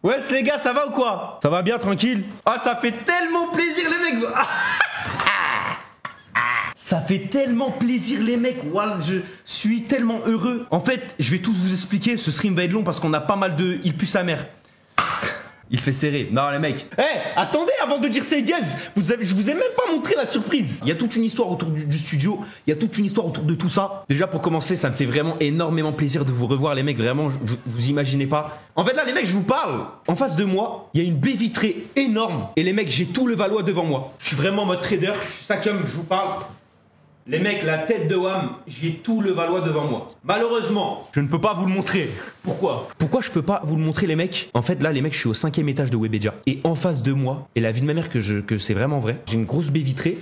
Ouais, les gars, ça va ou quoi? Ça va bien, tranquille? Ah, ça fait tellement plaisir, les mecs. Ça fait tellement plaisir, les mecs. Voilà, je suis tellement heureux. En fait, je vais tous vous expliquer. Ce stream va être long parce qu'on a pas mal de... Il pue sa mère. Il fait serrer. Non, les mecs. Attendez, avant de dire c'est dièse. Je vous ai même pas montré la surprise. Il y a toute une histoire autour du studio. Il y a toute une histoire autour de tout ça. Déjà, pour commencer, ça me fait vraiment énormément plaisir de vous revoir, les mecs. Vraiment, vous imaginez pas. En fait, là, les mecs, je vous parle. En face de moi, il y a une baie vitrée énorme. Et les mecs, j'ai tout le Valois devant moi. Je suis vraiment en mode trader. Je suis Sakum, je vous parle. Les mecs, la tête de Wham, j'ai tout le Valois devant moi. Malheureusement, je ne peux pas vous le montrer. Pourquoi je peux pas vous le montrer, les mecs? En fait, là, les mecs, je suis au 5e étage de Webedia. Et en face de moi, et la vie de ma mère que c'est vraiment vrai, j'ai une grosse baie vitrée.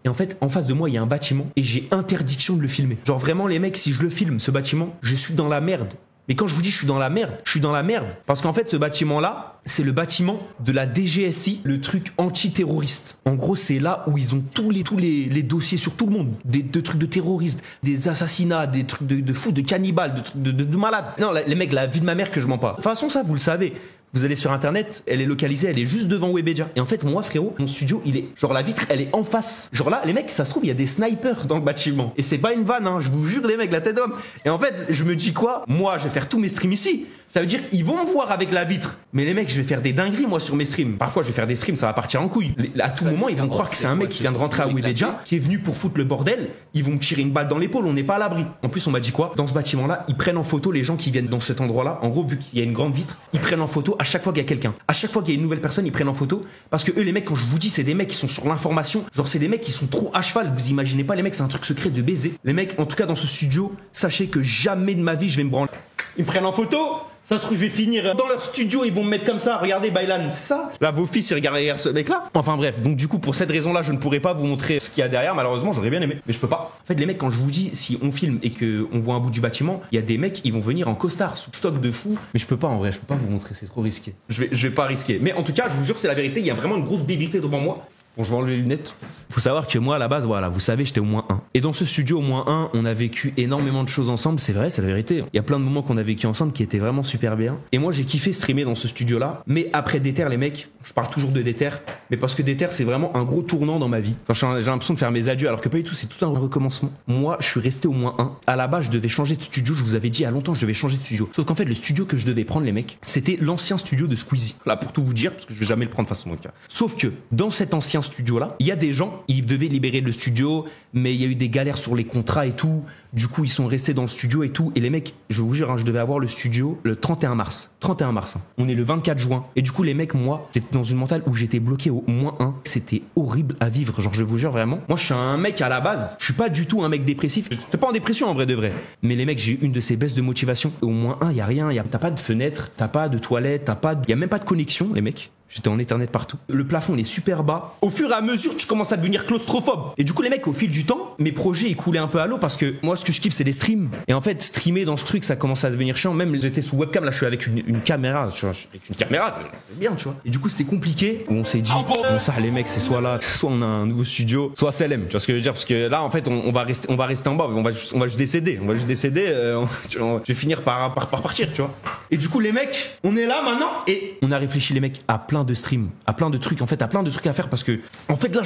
Et en fait, en face de moi, il y a un bâtiment. Et j'ai interdiction de le filmer. Genre vraiment, les mecs, si je le filme, ce bâtiment, je suis dans la merde. Mais quand je vous dis je suis dans la merde, je suis dans la merde. Parce qu'en fait, ce bâtiment-là, c'est le bâtiment de la DGSI, le truc antiterroriste. En gros, c'est là où ils ont tous les dossiers sur tout le monde. De trucs de terroristes, des assassinats, des trucs de fous, de cannibales, de trucs de malades. Non, les mecs, la vie de ma mère que je m'en parle. De toute façon, ça, vous le savez. Vous allez sur internet, elle est localisée, elle est juste devant Webedia. Et en fait, moi, frérot, mon studio, il est... Genre, la vitre, elle est en face. Genre là, les mecs, ça se trouve, il y a des snipers dans le bâtiment. Et c'est pas une vanne, hein, je vous jure, les mecs, la tête d'homme. Et en fait, je me dis quoi? Moi, je vais faire tous mes streams ici. Ça veut dire ils vont me voir avec la vitre. Mais les mecs, je vais faire des dingueries, moi, sur mes streams. Parfois, je vais faire des streams, ça va partir en couille. À tout moment, ils vont croire que c'est un mec qui vient de rentrer à Webedia, qui est venu pour foutre le bordel. Ils vont me tirer une balle dans l'épaule, on n'est pas à l'abri. En plus, on m'a dit quoi? Dans ce bâtiment-là, ils prennent en photo les gens qui viennent dans cet endroit-là. En gros, vu qu'il y a une grande vitre, ils prennent en photo à chaque fois qu'il y a quelqu'un. À chaque fois qu'il y a une nouvelle personne, ils prennent en photo. Parce que eux, les mecs, quand je vous dis, c'est des mecs qui sont sur l'information. Genre, c'est des mecs qui sont trop à cheval. Vous imaginez pas, les mecs, c'est un truc secret de baiser. Les mecs, en tout cas, dans ce studio, sachez que jamais de ma vie, je vais me branler. Ils me prennent en photo. Ça se trouve, je vais finir dans leur studio, ils vont me mettre comme ça. Regardez, Bailan, c'est ça? Là, vos fils, ils regardent ce mec-là. Enfin bref, donc du coup, pour cette raison-là, je ne pourrais pas vous montrer ce qu'il y a derrière. Malheureusement, j'aurais bien aimé, mais je peux pas. En fait, les mecs, quand je vous dis, si on filme et que on voit un bout du bâtiment, il y a des mecs, ils vont venir en costard, sous stock de fou. Mais je peux pas, en vrai, je peux pas vous montrer, c'est trop risqué. Je vais pas risquer. Mais en tout cas, je vous jure, c'est la vérité. Il y a vraiment une grosse baie vitrée devant moi. Bon, je vais enlever les lunettes. Faut savoir que moi, à la base, voilà, vous savez, j'étais au moins 1. Et dans ce studio au moins 1, on a vécu énormément de choses ensemble. C'est vrai, c'est la vérité. Il y a plein de moments qu'on a vécu ensemble qui étaient vraiment super bien. Et moi, j'ai kiffé streamer dans ce studio-là. Mais après Déter, les mecs, je parle toujours de Déter. Mais parce que Déter, c'est vraiment un gros tournant dans ma vie. Enfin, j'ai l'impression de faire mes adieux, alors que pas du tout, c'est tout un recommencement. Moi, je suis resté au moins 1. À la base, je devais changer de studio. Je vous avais dit il y a longtemps, je devais changer de studio. Sauf qu'en fait, le studio que je devais prendre, les mecs, c'était l'ancien studio de Squeezie. Là, pour tout vous dire, parce que je vais jamais le prendre de façon donc. Sauf que, dans cet ancien studio-là, il y a des gens, ils devaient libérer le studio, mais il y a eu des galères sur les contrats et tout. Du coup, ils sont restés dans le studio et tout. Et les mecs, je vous jure, hein, je devais avoir le studio le 31 mars. 31 mars. Hein. On est le 24 juin. Et du coup, les mecs, moi, j'étais dans une mentale où j'étais bloqué au moins 1. C'était horrible à vivre. Genre, je vous jure vraiment. Moi, je suis un mec à la base. Je suis pas du tout un mec dépressif. J'étais pas en dépression en vrai de vrai. Mais les mecs, j'ai eu une de ces baisses de motivation. Et au moins 1, y a rien. T'as pas de fenêtre, t'as pas de toilette, y a même pas de connexion, les mecs. J'étais en Ethernet partout. Le plafond, il est super bas. Au fur et à mesure, tu commences à devenir claustrophobe. Et du coup, les mecs, au fil du temps, mes projets, ils coulaient un peu à l'eau parce que moi, ce que je kiffe, c'est les streams. Et en fait, streamer dans ce truc, ça commence à devenir chiant. Même, j'étais sous webcam, là, je suis avec une caméra. Tu vois, avec une caméra, c'est bien, tu vois. Et du coup, c'était compliqué. On s'est dit, bon, ça, les mecs, c'est soit là, soit on a un nouveau studio, soit CLM. Tu vois ce que je veux dire? Parce que là, en fait, on va rester en bas. On va juste décéder. Je vais finir par partir, tu vois. Et du coup, les mecs, on est là maintenant et on a réfléchi, les mecs, à plein de streams, à plein de trucs, en fait, à plein de trucs à faire parce que, en fait, là,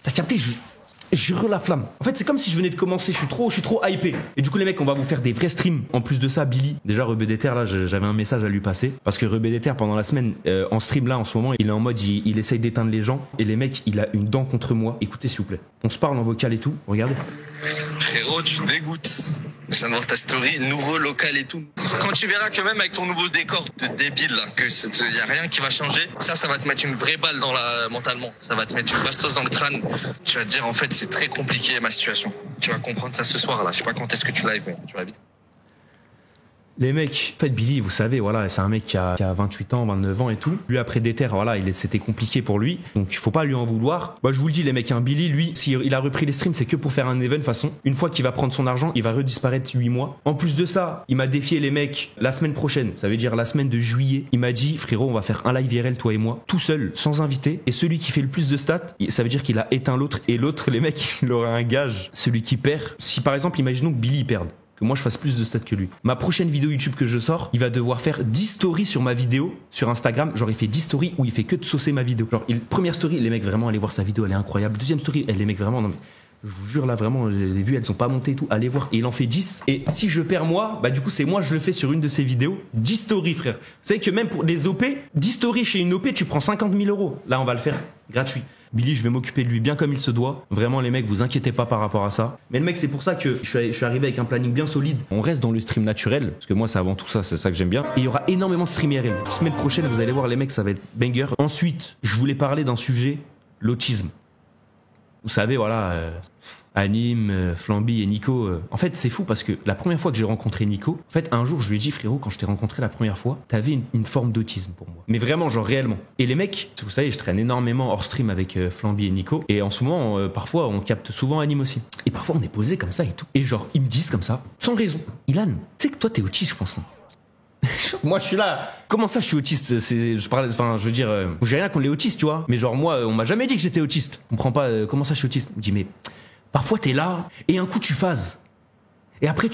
t'as capté, je la flamme. En fait, c'est comme si je venais de commencer, je suis trop hypé. Et du coup, les mecs, on va vous faire des vrais streams. En plus de ça, Billy, déjà, Rebédéter, là, j'avais un message à lui passer. Parce que Rebédéter, pendant la semaine, en stream, là, en ce moment, il est en mode, il essaye d'éteindre les gens. Et les mecs, il a une dent contre moi. Écoutez, s'il vous plaît. On se parle en vocal et tout. Regardez. Frérot, tu dégoûtes. Je viens de voir ta story, nouveau local et tout. Quand tu verras que même avec ton nouveau décor de débile, là, que y a rien qui va changer, ça va te mettre une vraie balle mentalement. Ça va te mettre une bastos dans le crâne. Tu vas te dire, en fait, c'est très compliqué ma situation. Tu vas comprendre ça ce soir, là. Je sais pas quand est-ce que tu live, mais tu vas vite. Les mecs, en fait, Billy, vous savez, voilà, c'est un mec qui a 28 ans, 29 ans et tout. Lui, après Déter, voilà, c'était compliqué pour lui. Donc, il faut pas lui en vouloir. Bah, je vous le dis, les mecs, hein, Billy, lui, s'il a repris les streams, c'est que pour faire un event, de façon. Une fois qu'il va prendre son argent, il va redisparaître 8 mois. En plus de ça, il m'a défié les mecs la semaine prochaine. Ça veut dire la semaine de juillet. Il m'a dit, frérot, on va faire un live IRL, toi et moi, tout seul, sans invité. Et celui qui fait le plus de stats, ça veut dire qu'il a éteint l'autre. Et l'autre, les mecs, il aura un gage. Celui qui perd. Si, par exemple, imaginons que Billy, il perde. que moi je fasse plus de stats que lui. Ma prochaine vidéo YouTube que je sors, il va devoir faire 10 stories sur ma vidéo sur Instagram. Genre il fait 10 stories où il fait que de saucer ma vidéo. Genre première story, les mecs vraiment allez voir sa vidéo, elle est incroyable. Deuxième story, les mecs vraiment non mais je vous jure là vraiment les vues elles sont pas montées et tout, allez voir. Et il en fait 10 et si je perds moi, bah du coup c'est moi je le fais sur une de ses vidéos. 10 stories frère. Vous savez que même pour les OP, 10 stories chez une OP tu prends 50 000 €. Là on va le faire gratuit. Billy, je vais m'occuper de lui bien comme il se doit. Vraiment, les mecs, vous inquiétez pas par rapport à ça. Mais le mec, c'est pour ça que je suis arrivé avec un planning bien solide. On reste dans le stream naturel, parce que moi, c'est avant tout ça, c'est ça que j'aime bien. Et il y aura énormément de stream IRL. Semaine prochaine, vous allez voir, les mecs, ça va être banger. Ensuite, je voulais parler d'un sujet, l'autisme. Vous savez, voilà, Anime, Flamby et Nico. En fait, c'est fou parce que la première fois que j'ai rencontré Nico, en fait, un jour, je lui ai dit, frérot, quand je t'ai rencontré la première fois, t'avais une forme d'autisme pour moi. Mais vraiment, genre réellement. Et les mecs, vous savez, je traîne énormément hors stream avec Flamby et Nico. Et en ce moment, parfois, on capte souvent Anime aussi. Et parfois, on est posé comme ça et tout. Et genre, ils me disent comme ça, sans raison. Ilan, tu sais que toi, t'es autiste, je pense. Moi je suis là. Comment ça je suis autiste? J'ai rien contre les autistes, tu vois. Mais genre moi, on m'a jamais dit que j'étais autiste. Je comprends pas comment ça je suis autiste. Je me dis mais parfois t'es là et un coup tu phases. Et après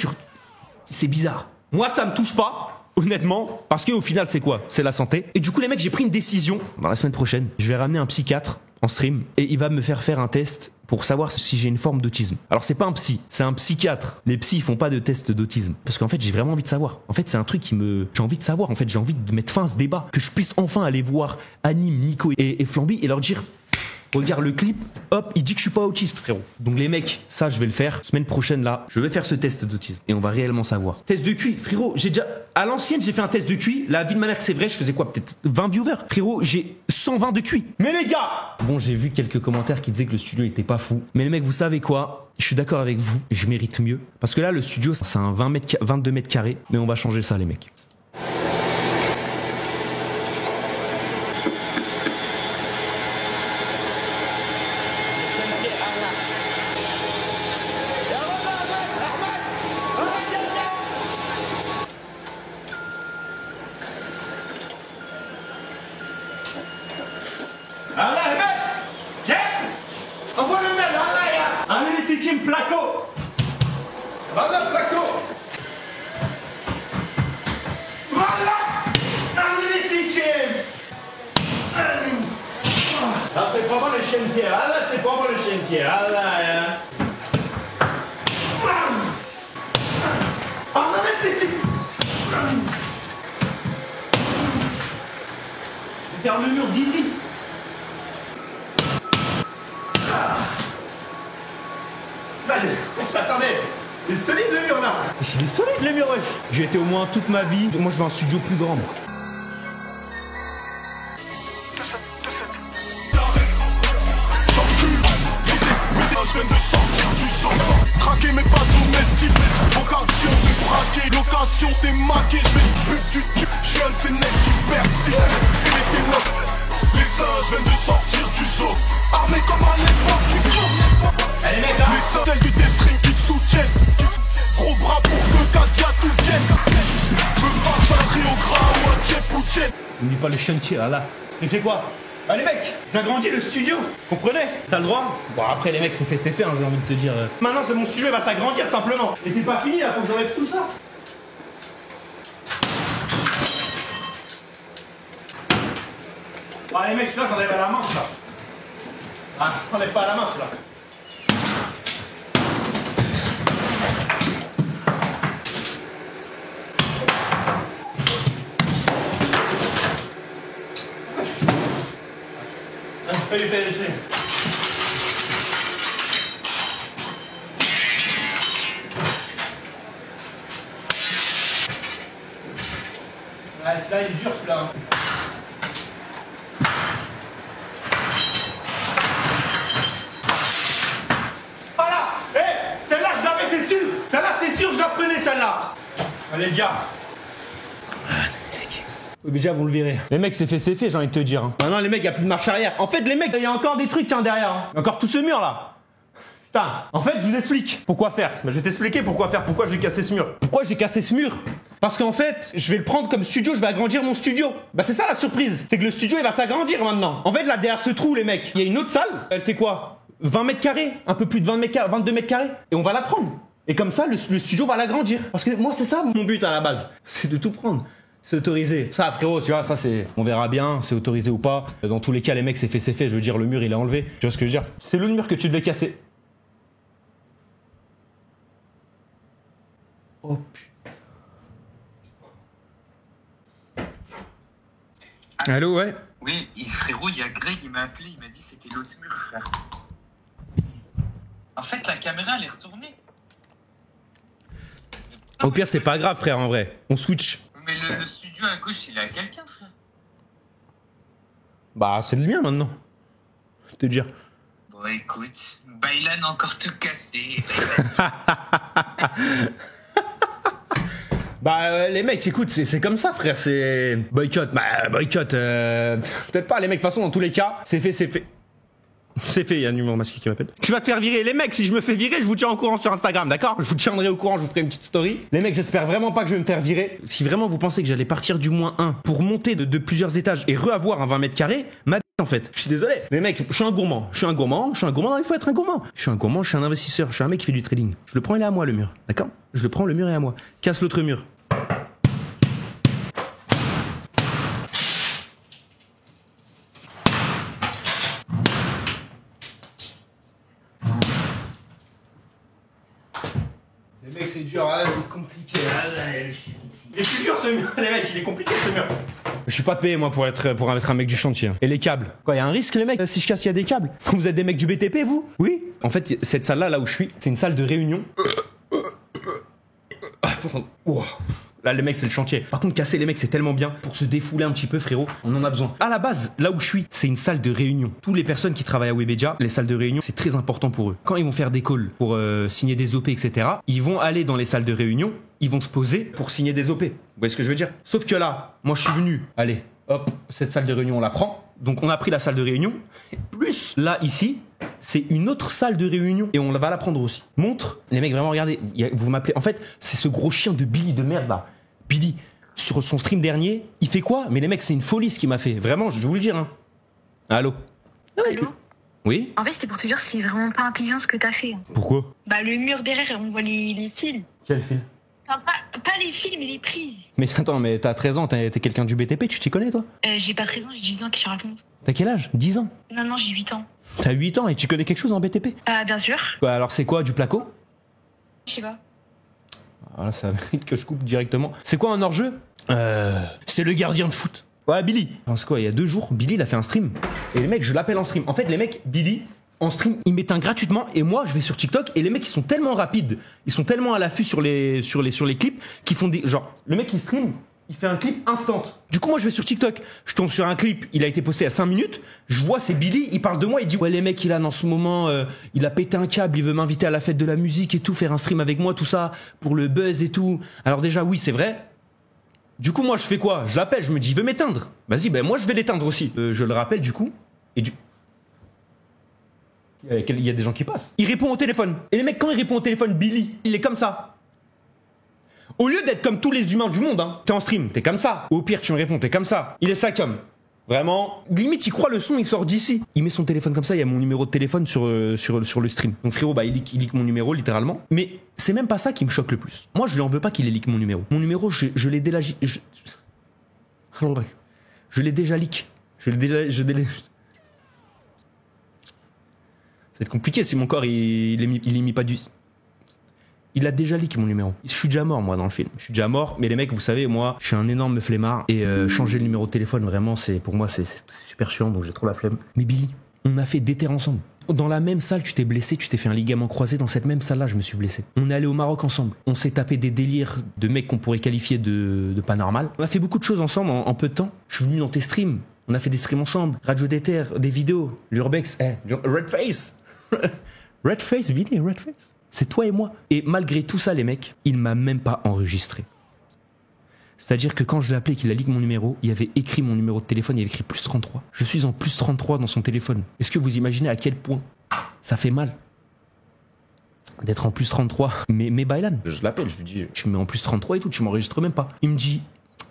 c'est bizarre. Moi ça me touche pas, honnêtement, parce qu'au final c'est quoi? C'est la santé. Et du coup les mecs j'ai pris une décision. Dans la semaine prochaine, je vais ramener un psychiatre en stream et il va me faire un test pour savoir si j'ai une forme d'autisme. Alors c'est pas un psy, c'est un psychiatre. Les psys ils font pas de test d'autisme parce qu'en fait j'ai vraiment envie de savoir. En fait c'est un truc j'ai envie de savoir. En fait j'ai envie de mettre fin à ce débat, que je puisse enfin aller voir Anime, Nico et Flamby et leur dire regarde le clip, hop, il dit que je suis pas autiste, frérot. Donc les mecs, ça je vais le faire. Semaine prochaine là, je vais faire ce test d'autisme et on va réellement savoir. Test de QI, frérot, à l'ancienne j'ai fait un test de QI. La vie de ma mère que c'est vrai, je faisais quoi, peut-être 20 viewers. Frérot, j'ai 120 de QI. Mais les gars, bon j'ai vu quelques commentaires qui disaient que le studio était pas fou. Mais les mecs, vous savez quoi? Je suis d'accord avec vous, je mérite mieux. Parce que là le studio c'est un 22 mètres carrés, mais on va changer ça les mecs. Ah là, les mecs! Viens! Envoie le mec, là! Allez, c'est qui, Placo? Voilà, Placo! Voilà! Allez, c'est qui? Ah, c'est pas bon le chantier, ah là, c'est pas bon le chantier, ah là, hein! Ah là, c'est qui? Faire le mur d'Ibli. Allez, on s'attendait. Il est solide le mur là. Il est solide le mur, wesh. J'ai été au moins toute ma vie. Moi je veux un studio plus grand. Je viens de sortir du sang. Craquer mais pas domestique. Vocation de braquer, location t'es maqué. Je vais plus du tube. Je suis un de ces mecs qui persistent. Et les ténors, les singes viennent de sortir du zoo. Armés comme à l'époque du clan. Allez mec là. Les singes de tes streams qui te soutiennent. Gros bras pour que Kadia tout vienne. Me fasse un Rio Gras ou un Tchèque. N'oublie pas le chantier là. Il fait quoi? Allez mec, j'agrandis le studio, comprenez? T'as le droit? Bon après les mecs c'est fait, hein, j'ai envie de te dire. Maintenant c'est mon studio, il va s'agrandir simplement. Et c'est pas fini là, faut que j'enlève tout ça. Bon allez mec, celui-là j'enlève à la manche là. Ah, j'enlève pas à la manche là. Fais lui pêcher. Ouais, celui-là il est dur celui-là. Voilà. Celle-là je l'avais, c'est sûr. Celle-là c'est sûr, je la prenais celle-là. Allez le gars. Déjà vous le verrez. Les mecs c'est fait, j'ai envie de te dire. Maintenant les mecs y a plus de marche arrière. En fait les mecs, il y a encore des trucs derrière. Hein. Y a encore tout ce mur là. Putain. En fait je vous explique pourquoi faire. Je vais t'expliquer pourquoi faire, pourquoi je vais casser ce mur. Pourquoi j'ai cassé ce mur? Parce qu'en fait, je vais le prendre comme studio, je vais agrandir mon studio. Bah c'est ça la surprise. C'est que le studio il va s'agrandir maintenant. En fait là derrière ce trou les mecs, il y a une autre salle. Elle fait quoi? 20 mètres carrés, un peu plus de 20 mètres carrés, 22 mètres carrés. Et on va la prendre. Et comme ça, le studio va l'agrandir. Parce que moi, c'est ça mon but à la base. C'est de tout prendre. C'est autorisé. Ça, frérot, tu vois, ça c'est... On verra bien, c'est autorisé ou pas. Dans tous les cas, les mecs, c'est fait. Je veux dire, le mur, il est enlevé. Tu vois ce que je veux dire? C'est le mur que tu devais casser. Oh putain. Allô, ouais? Oui, frérot, il y a Greg, il m'a appelé, il m'a dit que c'était l'autre mur, frère. En fait, la caméra, elle est retournée. Au pire, c'est pas grave, frère, en vrai. On switch. Mais le studio à gauche, il est à quelqu'un, frère. Bah, c'est le mien maintenant. Je vais te dire. Bon, écoute, Bailan a encore tout cassé. Bah, les mecs, écoute, c'est comme ça, frère. C'est boycott. Bah, boycott. Peut-être pas, les mecs. De toute façon, dans tous les cas, c'est fait. C'est fait, il y a un numéro masqué qui m'appelle. Tu vas te faire virer, les mecs, si je me fais virer, je vous tiens au courant sur Instagram, d'accord? Je vous tiendrai au courant, je vous ferai une petite story. Les mecs, j'espère vraiment pas que je vais me faire virer. Si vraiment vous pensez que j'allais partir du -1 pour monter de plusieurs étages et re-avoir un 20 mètres carrés, ma en fait. Je suis désolé. Les mecs, je suis un gourmand. Il faut être un gourmand. Je suis un gourmand, je suis un investisseur, je suis un mec qui fait du trading. Je le prends, il est à moi, le mur, d'accord? Je le prends, le mur est à moi. Casse l'autre mur. Les mecs, c'est dur, c'est compliqué. Et je suis dur ce mur, les mecs, il est compliqué ce mur. Je suis pas payé moi pour être un mec du chantier. Et les câbles. Quoi, y a un risque les mecs si je casse, il y a des câbles. Vous êtes des mecs du BTP vous? Oui. En fait, cette salle là où je suis, c'est une salle de réunion. Là, les mecs, c'est le chantier. Par contre, casser les mecs, c'est tellement bien. Pour se défouler un petit peu, frérot, on en a besoin. À la base, là où je suis, c'est une salle de réunion. Toutes les personnes qui travaillent à Webedia, les salles de réunion, c'est très important pour eux. Quand ils vont faire des calls pour signer des OP, etc., ils vont aller dans les salles de réunion, ils vont se poser pour signer des OP. Vous voyez ce que je veux dire? Sauf que là, moi, je suis venu. Allez, hop, cette salle de réunion, on la prend. Donc, on a pris la salle de réunion. Plus, là, ici, c'est une autre salle de réunion et on va la prendre aussi. Montre. Les mecs, vraiment, regardez. Vous m'appelez. En fait, c'est ce gros chien de Billy de merde, là. Billy, sur son stream dernier, il fait quoi? Mais les mecs, c'est une folie ce qu'il m'a fait. Vraiment, je vais vous le dire. Hein. Allô? Allô? Oui? En fait, c'était pour te dire que c'est vraiment pas intelligent ce que t'as fait. Pourquoi? Bah, le mur derrière, on voit les fils. Quel fil? Enfin, pas les fils, mais les prises. Mais attends, mais t'as 13 ans, t'es quelqu'un du BTP, tu t'y connais, toi? J'ai pas 13 ans, j'ai 18 ans, qui je raconte. T'as quel âge? 10 ans? Non, j'ai 8 ans. T'as 8 ans et tu connais quelque chose en BTP? Bien sûr. Bah, alors c'est quoi, du placo? Je sais pas. Voilà, ça mérite que je coupe directement. C'est quoi un hors-jeu? C'est le gardien de foot. Ouais, Billy. Parce quoi, il y a 2 jours, Billy, il a fait un stream. Et les mecs, je l'appelle en stream. En fait, les mecs, Billy, en stream, ils m'éteignent gratuitement. Et moi, je vais sur TikTok. Et les mecs, ils sont tellement rapides. Ils sont tellement à l'affût sur les clips qu'ils font des. Genre, le mec, il stream. Il fait un clip instant. Du coup, moi, je vais sur TikTok. Je tombe sur un clip. Il a été posté à 5 minutes. Je vois, c'est Billy. Il parle de moi. Il dit, ouais, les mecs, il a, en ce moment, il a pété un câble. Il veut m'inviter à la fête de la musique et tout, faire un stream avec moi, tout ça, pour le buzz et tout. Alors, déjà, oui, c'est vrai. Du coup, moi, je fais quoi? Je l'appelle. Je me dis, il veut m'éteindre. Vas-y, ben, moi, je vais l'éteindre aussi. Je le rappelle, du coup. Et il y a des gens qui passent. Il répond au téléphone. Et les mecs, quand il répond au téléphone, Billy, il est comme ça. Au lieu d'être comme tous les humains du monde, hein, t'es en stream, t'es comme ça. Au pire, tu me réponds, t'es comme ça. Il est ça comme. Vraiment. Limite, il croit le son, il sort d'ici. Il met son téléphone comme ça, il y a mon numéro de téléphone sur le stream. Donc frérot, bah, il leak mon numéro, littéralement. Mais c'est même pas ça qui me choque le plus. Moi, je lui en veux pas qu'il ait leak mon numéro. Mon numéro, je l'ai déjà... Je l'ai déjà leak. Ça va être compliqué si mon corps, il est mis pas du... Il a déjà leak mon numéro. Je suis déjà mort, moi, dans le film. Je suis déjà mort, mais les mecs, vous savez, moi, je suis un énorme flemmard. Et changer le numéro de téléphone, vraiment, pour moi, c'est super chiant, donc j'ai trop la flemme. Mais Billy, on a fait des terres ensemble. Dans la même salle, tu t'es blessé, tu t'es fait un ligament croisé. Dans cette même salle-là, je me suis blessé. On est allé au Maroc ensemble. On s'est tapé des délires de mecs qu'on pourrait qualifier de pas normal. On a fait beaucoup de choses ensemble en peu de temps. Je suis venu dans tes streams. On a fait des streams ensemble. Radio d'Ether, des vidéos. L'Urbex, Redface. Redface, Billy, Redface. C'est toi et moi. Et malgré tout ça, les mecs, il m'a même pas enregistré. C'est-à-dire que quand je l'ai appelé et qu'il a leak mon numéro, il avait écrit mon numéro de téléphone, il avait écrit +33. Je suis en +33 dans son téléphone. Est-ce que vous imaginez à quel point ça fait mal d'être en +33? Mais Bailan, je l'appelle, je lui dis, tu me mets en +33 et tout, tu m'enregistres même pas. Il me dit,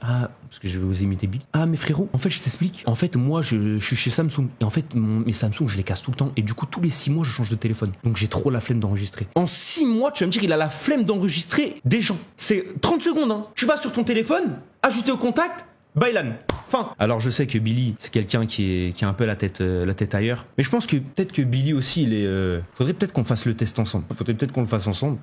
Ah, parce que je vais vous imiter Billy. Ah, mais frérot, en fait, je t'explique. En fait, moi, je suis chez Samsung. Et en fait, mes Samsung, je les casse tout le temps. Et du coup, tous les 6 mois, je change de téléphone. Donc, j'ai trop la flemme d'enregistrer. En 6 mois, tu vas me dire, il a la flemme d'enregistrer des gens. C'est 30 secondes, hein. Tu vas sur ton téléphone, ajouter au contact, Bailan. Fin. Alors je sais que Billy, c'est quelqu'un qui a un peu la tête ailleurs. Mais je pense que peut-être que Billy aussi, il est. Faudrait peut-être qu'on fasse le test ensemble. Faudrait peut-être qu'on le fasse ensemble.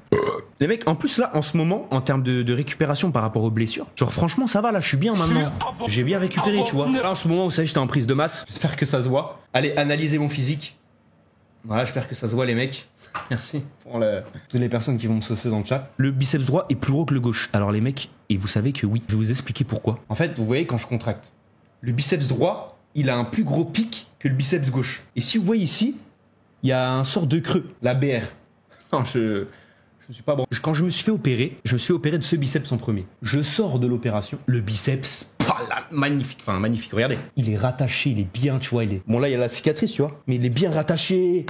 Les mecs, en plus là, en ce moment, en termes de récupération par rapport aux blessures, genre franchement ça va là, je suis bien maintenant. J'ai bien récupéré, tu vois. Là en ce moment, vous savez, j'étais en prise de masse. J'espère que ça se voit. Allez, analysez mon physique. Voilà, j'espère que ça se voit les mecs. Merci pour toutes les personnes qui vont me saucer dans le chat. Le biceps droit est plus gros que le gauche. Alors les mecs, et vous savez que oui, je vais vous expliquer pourquoi. En fait, vous voyez quand je contracte, le biceps droit, il a un plus gros pic que le biceps gauche. Et si vous voyez ici, il y a un sort de creux, la BR. Non, je suis pas bon. Quand je me suis fait opérer, de ce biceps en premier. Je sors de l'opération, le biceps, magnifique, enfin magnifique, regardez. Il est rattaché, il est bien, tu vois, il est... Bon là, il y a la cicatrice, tu vois, mais il est bien rattaché,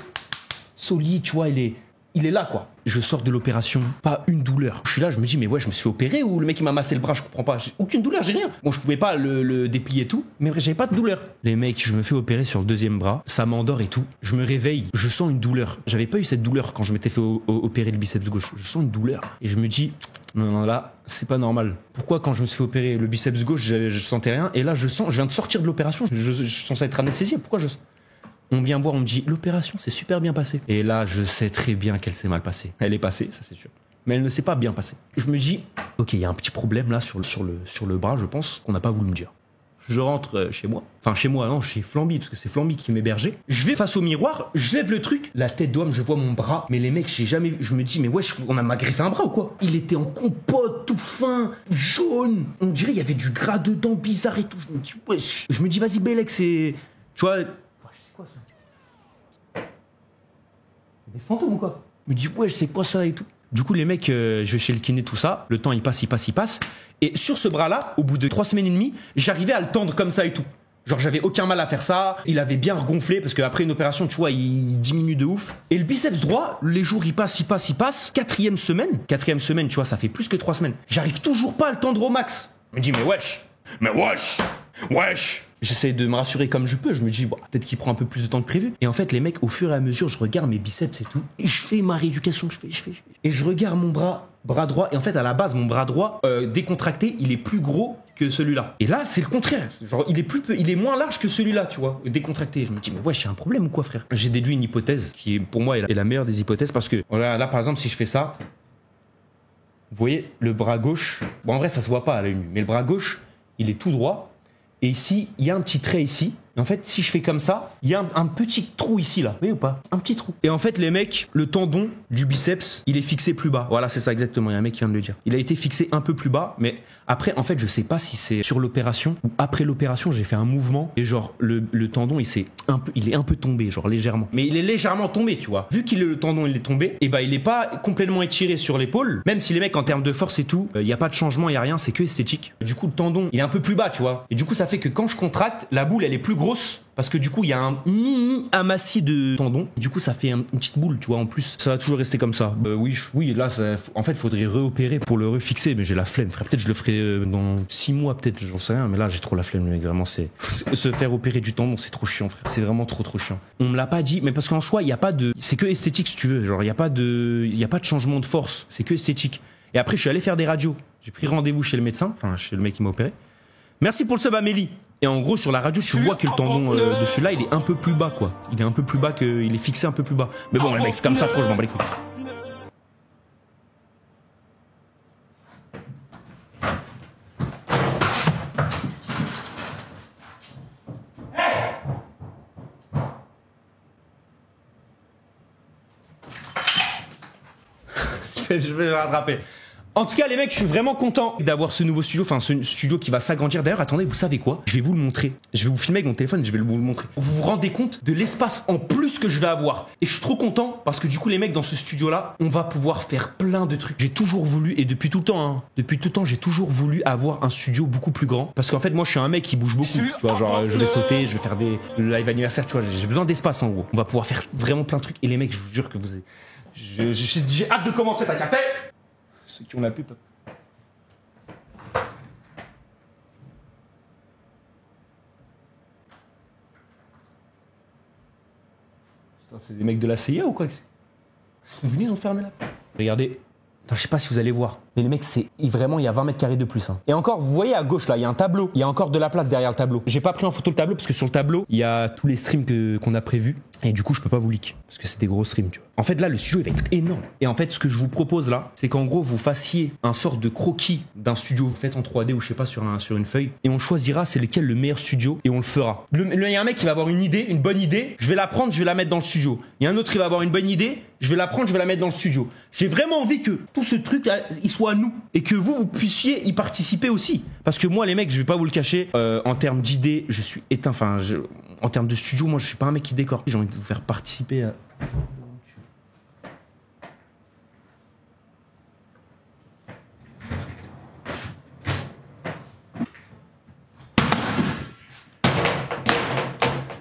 solide, tu vois, il est là, quoi. Je sors de l'opération, pas une douleur. Je suis là, je me dis, mais ouais, je me suis fait opérer ou le mec il m'a massé le bras, je comprends pas. J'ai aucune douleur, j'ai rien. Bon, je pouvais pas le déplier et tout, mais j'avais pas de douleur. Les mecs, je me fais opérer sur le deuxième bras, ça m'endort et tout. Je me réveille, je sens une douleur. J'avais pas eu cette douleur quand je m'étais fait opérer le biceps gauche. Je sens une douleur. Et je me dis, non, là, c'est pas normal. Pourquoi quand je me suis fait opérer le biceps gauche, je sentais rien, et là, je viens de sortir de l'opération, je suis censé être anesthésié. Pourquoi je... On vient voir, on me dit l'opération s'est super bien passée. Et là, je sais très bien qu'elle s'est mal passée. Elle est passée, ça c'est sûr. Mais elle ne s'est pas bien passée. Je me dis, ok, il y a un petit problème là sur le bras, je pense, qu'on n'a pas voulu me dire. Je rentre chez moi. Enfin, chez moi, non, chez Flamby, parce que c'est Flamby qui m'hébergeait. Je vais face au miroir, je lève le truc. La tête d'homme, je vois mon bras. Mais les mecs, j'ai jamais vu. Je me dis, mais wesh, on m'a greffé un bras ou quoi? Il était en compote, tout fin, jaune. On dirait il y avait du gras dedans, bizarre et tout. Je me dis, wesh. Je me dis, vas-y, Bélec, c'est. Tu vois. C'est quoi ça? Des fantômes ou quoi? Je me dis, ouais, c'est quoi ça et tout. Du coup, les mecs, je vais chez le kiné, tout ça. Le temps, il passe. Et sur ce bras-là, au bout de 3 semaines et demie, j'arrivais à le tendre comme ça et tout. Genre, j'avais aucun mal à faire ça. Il avait bien regonflé parce qu'après une opération, tu vois, il diminue de ouf. Et le biceps droit, les jours, il passe. Quatrième semaine, tu vois, ça fait plus que 3 semaines. J'arrive toujours pas à le tendre au max. Je me dis, mais wesh. J'essaie de me rassurer comme je peux. Je me dis, bon, peut-être qu'il prend un peu plus de temps que prévu. Et en fait, les mecs, au fur et à mesure, je regarde mes biceps et tout. Et je fais ma rééducation, je fais. Et je regarde mon bras droit. Et en fait, à la base, mon bras droit, décontracté, il est plus gros que celui-là. Et là, c'est le contraire. Genre, il est moins large que celui-là, tu vois, décontracté. Je me dis, mais ouais, j'ai un problème ou quoi, frère? J'ai déduit une hypothèse qui, pour moi, est la meilleure des hypothèses parce que, voilà, là, par exemple, si je fais ça, vous voyez, le bras gauche, bon, en vrai, ça se voit pas à l'œil nu, mais le bras gauche, il est tout droit. Et ici, il y a un petit trait ici. Et en fait, si je fais comme ça, il y a un petit trou ici, là. Vous voyez ou pas? Un petit trou. Et en fait, les mecs, le tendon du biceps, il est fixé plus bas. Voilà, c'est ça exactement. Il y a un mec qui vient de le dire. Il a été fixé un peu plus bas. Mais après, en fait, je sais pas si c'est sur l'opération ou après l'opération, j'ai fait un mouvement. Et genre, le tendon, il est un peu tombé, genre légèrement. Mais il est légèrement tombé, tu vois. Vu le tendon, il est tombé, et bah, il est pas complètement étiré sur l'épaule. Même si les mecs, en termes de force et tout, il y a pas de changement, il y a rien, c'est que esthétique. Du coup, le tendon, il est un peu plus bas, tu vois. Et du coup, ça fait que quand je contracte, la boule, elle est plus grosse. Parce que du coup, il y a un mini amassis de tendons. Du coup, ça fait une petite boule, tu vois, en plus. Ça va toujours rester comme ça. Oui, là, en fait, il faudrait réopérer pour le refixer. Mais j'ai la flemme, frère. Peut-être je le ferai dans 6 mois, peut-être, j'en sais rien. Mais là, j'ai trop la flemme, mec. Vraiment, se faire opérer du tendon, c'est trop chiant, frère. C'est vraiment trop chiant. On me l'a pas dit, mais parce qu'en soi, il y a pas de... C'est que esthétique, si tu veux. Genre, il y a pas de changement de force. C'est que esthétique. Et après, je suis allé faire des radios. J'ai pris rendez-vous chez le médecin. Enfin, chez le mec qui m'a opéré. Merci pour le sub, Amélie. Et en gros, sur la radio, tu vois que le tendon de celui-là, il est un peu plus bas, quoi. Il est un peu plus bas il est fixé un peu plus bas. Mais bon, les mecs, c'est comme ça, franchement, je m'en bats les couilles. Je vais le rattraper. En tout cas, les mecs, je suis vraiment content d'avoir ce nouveau studio, enfin ce studio qui va s'agrandir. D'ailleurs, attendez, vous savez quoi? Je vais vous le montrer. Je vais vous filmer avec mon téléphone, je vais vous le montrer. Vous vous rendez compte de l'espace en plus que je vais avoir. Et je suis trop content parce que du coup, les mecs, dans ce studio-là, on va pouvoir faire plein de trucs. J'ai toujours voulu, et depuis tout le temps, j'ai toujours voulu avoir un studio beaucoup plus grand. Parce qu'en fait, moi, je suis un mec qui bouge beaucoup. Tu vois, genre, je vais sauter, je vais faire des live anniversaires, tu vois, j'ai besoin d'espace en gros. On va pouvoir faire vraiment plein de trucs. Et les mecs, je vous jure que j'ai hâte de commencer, t'as capté? Ceux qui ont la pub. C'est des mecs de la CIA ou quoi? Ils sont venus, ils ont fermé la porte. Regardez. Attends, je sais pas si vous allez voir. Mais les mecs, vraiment, il y a 20 mètres carrés de plus. Hein. Et encore, vous voyez à gauche là, il y a un tableau. Il y a encore de la place derrière le tableau. J'ai pas pris en photo le tableau parce que sur le tableau, il y a tous les streams qu'on a prévus. Et du coup, je peux pas vous leak. Parce que c'est des gros streams, tu vois. En fait, là, le studio, il va être énorme. Et en fait, ce que je vous propose là, c'est qu'en gros, vous fassiez un sorte de croquis d'un studio fait en 3D ou je sais pas, sur une feuille. Et on choisira c'est lequel le meilleur studio et on le fera. Il y a un mec qui va avoir une idée, une bonne idée. Je vais la prendre, je vais la mettre dans le studio. Il y a un autre qui va avoir une bonne idée. Je vais la prendre, je vais la mettre dans le studio. J'ai vraiment envie que tout ce truc, il soit à nous. Et que vous puissiez y participer aussi. Parce que moi, les mecs, je vais pas vous le cacher, en termes d'idées, je suis éteint. Enfin, en termes de studio, moi, je suis pas un mec qui décore. J'ai envie de vous faire participer à...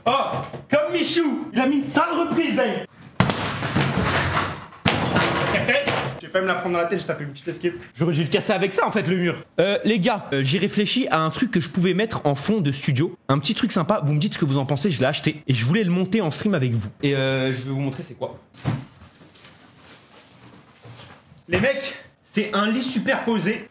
Oh, comme Michou, il a mis une sale reprise, hein. J'ai failli me la prendre dans la tête, j'ai tapé une petite escape. J'aurais dû le casser avec ça en fait, le mur. Les gars, j'ai réfléchi à un truc que je pouvais mettre en fond de studio. Un petit truc sympa, vous me dites ce que vous en pensez, je l'ai acheté. Et je voulais le monter en stream avec vous. Et je vais vous montrer c'est quoi. Les mecs, c'est un lit superposé.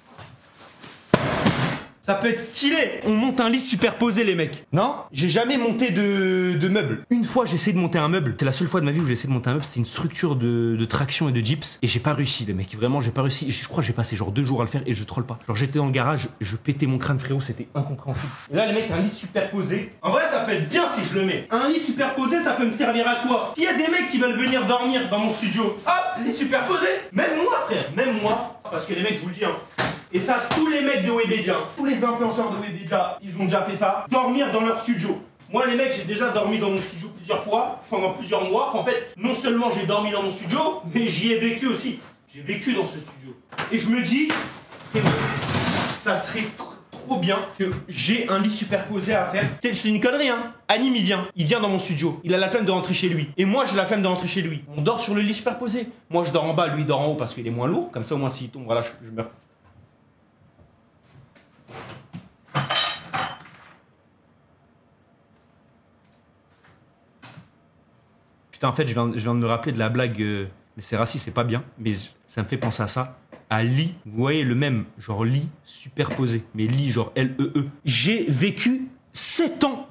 Ça peut être stylé. On monte un lit superposé, les mecs. Non? J'ai jamais monté de meubles. Une fois, j'ai essayé de monter un meuble. C'est la seule fois de ma vie où j'ai essayé de monter un meuble. C'était une structure de traction et de gyps. Et j'ai pas réussi, les mecs. Vraiment, j'ai pas réussi. Je crois que j'ai passé genre 2 jours à le faire et je troll pas. Genre, j'étais dans le garage, je pétais mon crâne, frérot. C'était incompréhensible. Et là, les mecs, un lit superposé. En vrai, ça peut être bien si je le mets. Un lit superposé, ça peut me servir à quoi? S'il y a des mecs qui veulent venir dormir dans mon studio, hop, lit superposé. Même moi, frère. Même moi. Parce que les mecs, je vous le dis, hein. Et ça, tous les mecs de Webedia, tous les influenceurs de Webedia, ils ont déjà fait ça, dormir dans leur studio. Moi, les mecs, j'ai déjà dormi dans mon studio plusieurs fois, pendant plusieurs mois. Enfin, en fait, non seulement j'ai dormi dans mon studio, mais j'y ai vécu aussi. J'ai vécu dans ce studio. Et je me dis, ça serait trop bien que j'ai un lit superposé à faire. C'est une connerie, hein. Anim, il vient dans mon studio. Il a la flemme de rentrer chez lui. Et moi, j'ai la flemme de rentrer chez lui. On dort sur le lit superposé. Moi, je dors en bas, lui, il dort en haut parce qu'il est moins lourd. Comme ça, au moins, s'il tombe, voilà, je meurs. Putain, en fait, je viens de me rappeler de la blague, mais c'est raciste, c'est pas bien, mais ça me fait penser à ça. À lit, vous voyez le même, genre lit superposé, mais lit genre L-E-E. J'ai vécu 7 ans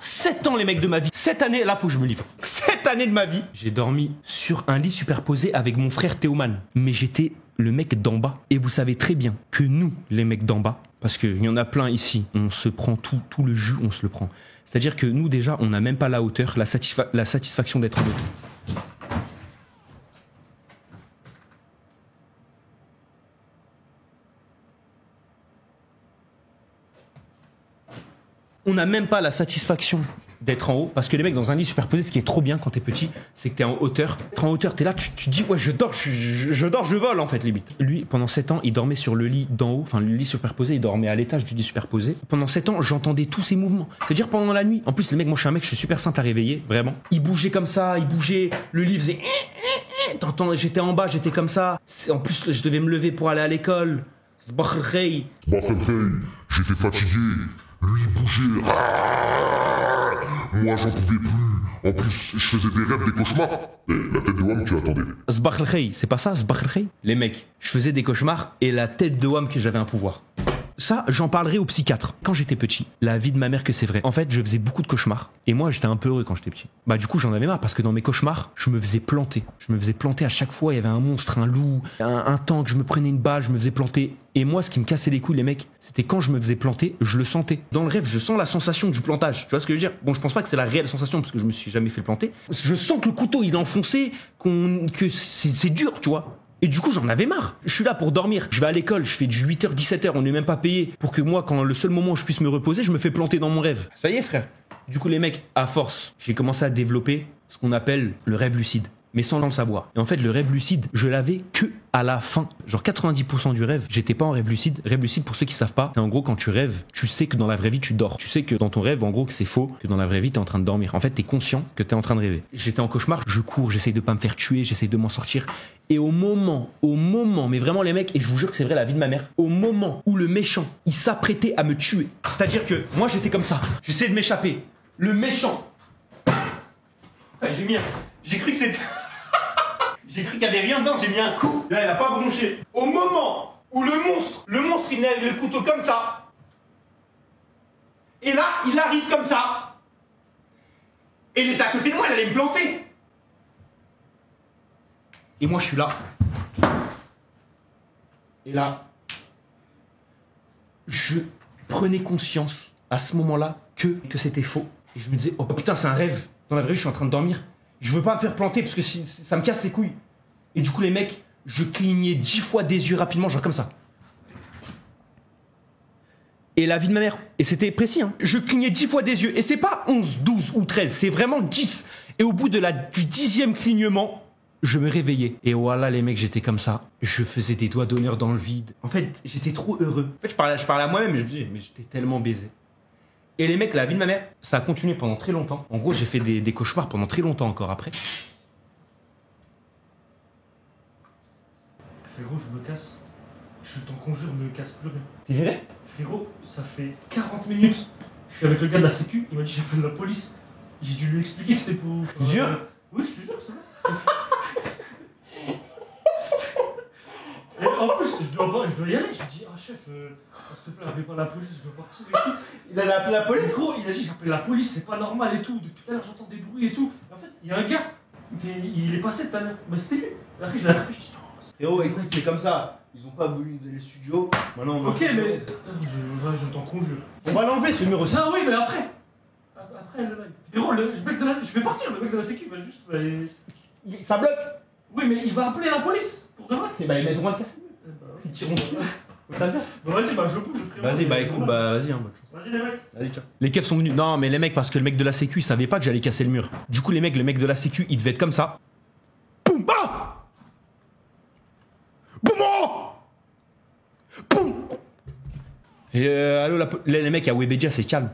les mecs de ma vie. 7 années, là faut que je me livre. 7 années de ma vie. J'ai dormi sur un lit superposé avec mon frère Théoman. Mais j'étais le mec d'en bas. Et vous savez très bien que nous, les mecs d'en bas, parce qu'il y en a plein ici, on se prend tout le jus, on se le prend. C'est-à-dire que nous déjà, on n'a même pas la hauteur, la satisfaction d'être en hauteur. On n'a même pas la satisfaction d'être en haut, parce que les mecs dans un lit superposé, ce qui est trop bien quand t'es petit, c'est que t'es en hauteur. Être en hauteur, t'es là, tu te dis ouais je dors, je vole en fait limite. Lui pendant 7 ans, il dormait sur le lit d'en haut, enfin le lit superposé, il dormait à l'étage du lit superposé. Pendant 7 ans, j'entendais tous ses mouvements. C'est-à-dire pendant la nuit. En plus les mecs, moi je suis un mec, je suis super simple à réveiller, vraiment. Il bougeait comme ça, il bougeait, le lit faisait t'entends, j'étais en bas, j'étais comme ça. En plus je devais me lever pour aller à l'école. J'étais fatigué. Lui il bougeait. Moi j'en pouvais plus. En plus, je faisais des rêves, des cauchemars. La tête de Wam, tu l'attendais. Zbakh el-Khay, c'est pas ça, Zbakh el-Khay? Les mecs, je faisais des cauchemars et la tête de Wam que j'avais un pouvoir. Ça, j'en parlerai au psychiatre. Quand j'étais petit, la vie de ma mère que c'est vrai. En fait, je faisais beaucoup de cauchemars. Et moi, j'étais un peu heureux quand j'étais petit. Bah du coup, j'en avais marre parce que dans mes cauchemars, je me faisais planter. Je me faisais planter à chaque fois. Il y avait un monstre, un loup, un tank. Je me prenais une balle, je me faisais planter. Et moi, ce qui me cassait les couilles, les mecs, c'était quand je me faisais planter, je le sentais. Dans le rêve, je sens la sensation du plantage. Tu vois ce que je veux dire? Bon, je pense pas que c'est la réelle sensation parce que je me suis jamais fait planter. Je sens que le couteau, il est enfoncé, que c'est dur, tu vois. Et du coup, j'en avais marre. Je suis là pour dormir. Je vais à l'école, je fais du 8h, 17h, on n'est même pas payé. Pour que moi, quand le seul moment où je puisse me reposer, je me fais planter dans mon rêve. Ça y est, frère. Du coup, les mecs, à force, j'ai commencé à développer ce qu'on appelle le rêve lucide. Mais sans le savoir. Et en fait, le rêve lucide, je l'avais que à la fin. Genre 90% du rêve, j'étais pas en rêve lucide. Rêve lucide, pour ceux qui savent pas, c'est en gros quand tu rêves, tu sais que dans la vraie vie, tu dors. Tu sais que dans ton rêve, en gros, que c'est faux, que dans la vraie vie, t'es en train de dormir. En fait, t'es conscient que t'es en train de rêver. J'étais en cauchemar, je cours, j'essaye de pas me faire tuer, j'essaye de m'en sortir. Et au moment, mais vraiment les mecs, et je vous jure que c'est vrai la vie de ma mère, au moment où le méchant, il s'apprêtait à me tuer. C'est-à-dire que moi, j'étais comme ça. J'essayais de m'échapper. Le méchant, J'ai mis J'ai cru que c'était... J'ai cru qu'il y avait rien dedans, j'ai mis un coup. Là, il a pas bronché. Au moment où le monstre, il venait avec le couteau comme ça. Et là, il arrive comme ça. Et il était à côté de moi, il allait me planter. Et moi, je suis là. Et là, je prenais conscience à ce moment-là que c'était faux. Et je me disais, oh putain, c'est un rêve. Dans la vraie vie, je suis en train de dormir. Je veux pas me faire planter parce que ça me casse les couilles. Et du coup, les mecs, je clignais 10 fois des yeux rapidement, genre comme ça. Et la vie de ma mère, et c'était précis, hein. Je clignais 10 fois des yeux. Et c'est pas 11, 12 ou 13, c'est vraiment 10. Et au bout du 10e clignement, je me réveillais. Et voilà, les mecs, j'étais comme ça. Je faisais des doigts d'honneur dans le vide. En fait, j'étais trop heureux. En fait, je parlais à moi-même et je me disais, mais j'étais tellement baisé. Et les mecs, la vie de ma mère, ça a continué pendant très longtemps. En gros, j'ai fait des cauchemars pendant très longtemps encore après. Frérot, je me casse. Je t'en conjure, me casse plus rien. T'es viré? Frérot, ça fait 40 minutes. Je suis avec le gars de la sécu, il m'a dit j'ai fait de la police. J'ai dû lui expliquer que c'était pour... Jure? Oui, je te jure, c'est vrai. Et en plus, je dois y aller. Je lui dis, ah chef, s'il te plaît, appelez pas la police, je dois partir et tout. Il allait appeler la police? Gros, il a dit j'appelle la police, c'est pas normal et tout. Depuis tout à l'heure, j'entends des bruits et tout. Et en fait, il y a un gars, il est passé tout à l'heure. Bah, c'était lui. Et après, je l'ai attrapé, je dis non. Héros, écoute, c'est comme ça. Ils ont pas voulu nous donner le studio. Maintenant, on ok, mais je t'en conjure. On va l'enlever ce mur aussi. Ah oui, mais après. Après, le mec. Héros, le mec de la... Je vais partir, le mec de la sécu va juste. Ça bloque. Oui, mais il va appeler la police. Pour de vrai. Et bah, ils mettront le casse. Ils tireront dessus. Vas-y, bah je bouge, frérot. Vas-y, bah écoute, bah vas-y, hein. Vas-y, les mecs. Allez, ciao. Les keufs sont venus. Non, mais les mecs, parce que le mec de la sécu, il savait pas que j'allais casser le mur. Du coup, le mec de la sécu, il devait être comme ça. Boum, bah! Boum, oh! Boum! Et allô, les mecs, à Webedia, c'est calme.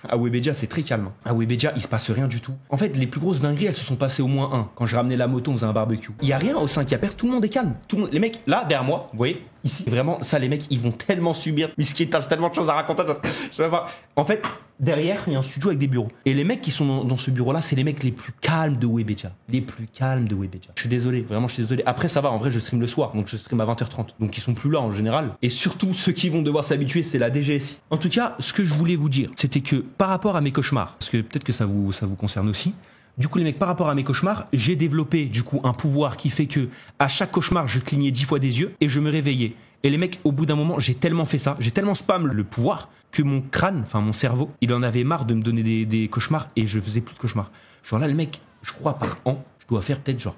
À Webedia, c'est très calme. À Webedia, il se passe rien du tout. En fait, les plus grosses dingueries, elles se sont passées au moins un. Quand je ramenais la moto, on faisait un barbecue. Il y a rien au 5 à perdre, tout le monde est calme. Tout le monde, les mecs, là, derrière moi, vous voyez, ici, vraiment, ça, les mecs, ils vont tellement subir. Miskin, t'as tellement de choses à raconter. Je vais voir. En fait, derrière, il y a un studio avec des bureaux. Et les mecs qui sont dans ce bureau-là, c'est les mecs les plus calmes de Webedia. Les plus calmes de Webedia. Je suis désolé, vraiment, je suis désolé. Après, ça va, en vrai, je stream le soir, donc je stream à 20h30. Donc, ils sont plus là en général. Et surtout, ceux qui vont devoir s'habituer, c'est la DGSI. En tout cas, ce que je voulais vous dire, c'était que par rapport à mes cauchemars, parce que peut-être que ça vous concerne aussi, du coup, les mecs, par rapport à mes cauchemars, j'ai développé, du coup, un pouvoir qui fait que à chaque cauchemar, je clignais 10 fois des yeux et je me réveillais. Et les mecs, au bout d'un moment, j'ai tellement fait ça, j'ai tellement spam le pouvoir que mon crâne, enfin mon cerveau, il en avait marre de me donner des cauchemars et je faisais plus de cauchemars. Genre là, le mec, je crois par an, je dois faire peut-être genre